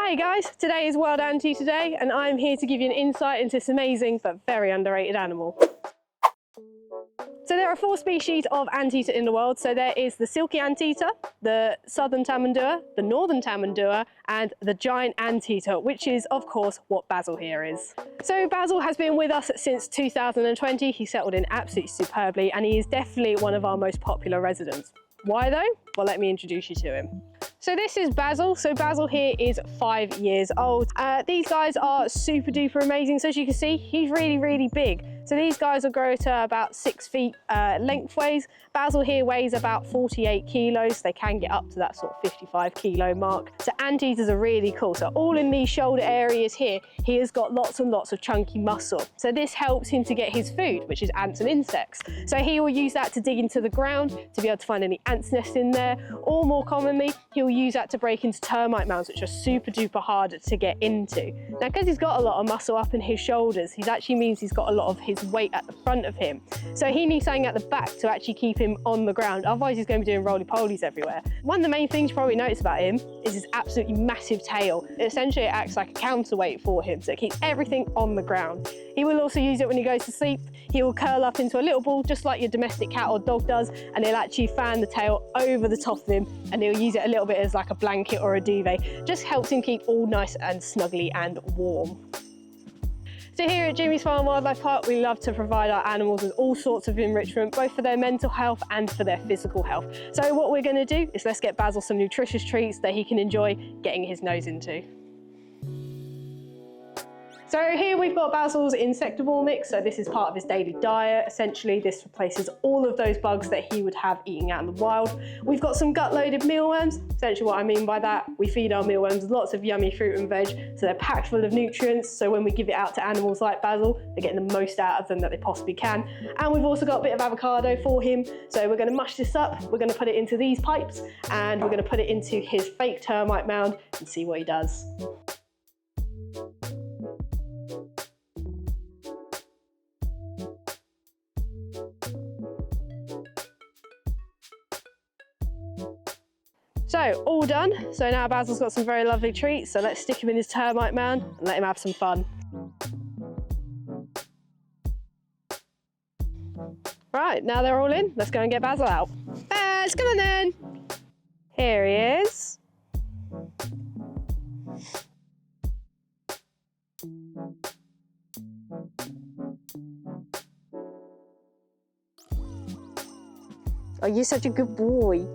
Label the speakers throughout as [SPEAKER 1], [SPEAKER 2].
[SPEAKER 1] Hey guys, today is World Anteater Day and I'm here to give you an insight into this amazing but very underrated animal. So there are 4 species of anteater in the world. So there is the silky anteater, the southern tamandua, the northern tamandua and the giant anteater, which is of course what Basil here is. So Basil has been with us since 2020. He settled in absolutely superbly and he is definitely one of our most popular residents. Why though? Well, let me introduce you to him. So this is Basil. So Basil here is 5 years old. These guys are super duper amazing. So as you can see, he's really big. So these guys will grow to about 6 feet lengthways. Basil here weighs about 48 kilos. They can get up to that sort of 55 kilo mark. So anteaters are really cool. So all in these shoulder areas here, he has got lots and lots of chunky muscle. So this helps him to get his food, which is ants and insects. So he will use that to dig into the ground to be able to find any ants nests in there, or more commonly, he'll use that to break into termite mounds, which are super duper hard to get into. Now, because he's got a lot of muscle up in his shoulders, he actually means he's got a lot of his weight at the front of him. So he needs something at the back to actually keep him on the ground. Otherwise, he's going to be doing roly-polies everywhere. One of the main things you probably notice about him is his absolutely massive tail. It essentially acts like a counterweight for him, so it keeps everything on the ground. He will also use it when he goes to sleep. He will curl up into a little ball, just like your domestic cat or dog does, and he'll actually fan the tail over the top of him, and he'll use it a little bit as like a blanket or a duvet. Just helps him keep all nice and snuggly and warm. So here at Jimmy's Farm Wildlife Park, we love to provide our animals with all sorts of enrichment, both for their mental health and for their physical health. So what we're going to do is let's get Basil some nutritious treats that he can enjoy getting his nose into. So here we've got Basil's insectivore mix. So this is part of his daily diet. Essentially, this replaces all of those bugs that he would have eating out in the wild. We've got some gut-loaded mealworms. Essentially what I mean by that, we feed our mealworms lots of yummy fruit and veg. So they're packed full of nutrients. So when we give it out to animals like Basil, they're getting the most out of them that they possibly can. And we've also got a bit of avocado for him. So we're going to mush this up. We're going to put it into these pipes and we're going to put it into his fake termite mound and see what he does. So all done. So now Basil's got some very lovely treats. So let's stick him in his termite mound and let him have some fun. Right, now they're all in. Let's go and get Basil out. Baz, come on then. Here he is. Oh, you're such a good boy.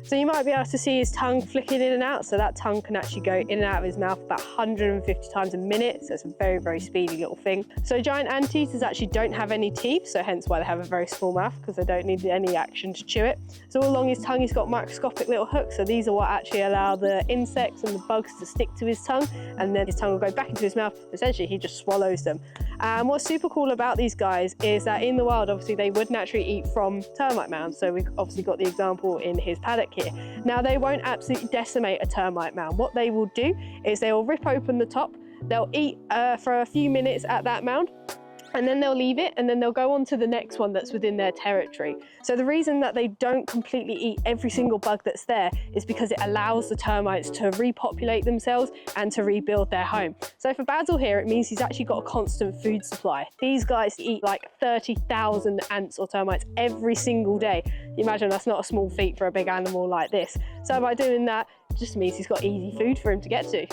[SPEAKER 1] So you might be able to see his tongue flicking in and out. So that tongue can actually go in and out of his mouth about 150 times a minute. So it's a very speedy little thing. So giant anteaters actually don't have any teeth. So hence why they have a very small mouth, because they don't need any action to chew it. So all along his tongue, he's got microscopic little hooks. So these are what actually allow the insects and the bugs to stick to his tongue. And then his tongue will go back into his mouth. Essentially, he just swallows them. And what's super cool about these guys is that in the wild, obviously, they would naturally eat from termite mounds. So we've obviously got the example in his paddock here. Now, they won't absolutely decimate a termite mound. What they will do is they will rip open the top. They'll eat for a few minutes at that mound, and then they'll leave it, and then they'll go on to the next one that's within their territory. So the reason that they don't completely eat every single bug that's there is because it allows the termites to repopulate themselves and to rebuild their home. So for Basil here, it means he's actually got a constant food supply. These guys eat like 30,000 ants or termites every single day. You imagine that's not a small feat for a big animal like this. So by doing that, it just means he's got easy food for him to get to.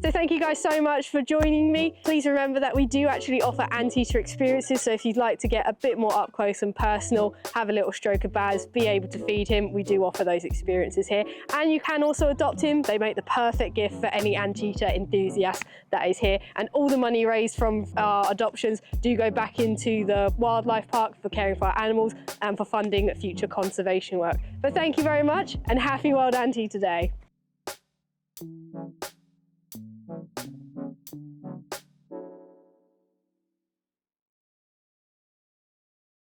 [SPEAKER 1] So thank you guys so much for joining me. Please remember that we do actually offer anteater experiences. So if you'd like to get a bit more up close and personal, have a little stroke of Baz, be able to feed him, we do offer those experiences here. And you can also adopt him. They make the perfect gift for any anteater enthusiast that is here. And all the money raised from our adoptions do go back into the wildlife park for caring for our animals and for funding future conservation work. But thank you very much and happy World Anteater Day.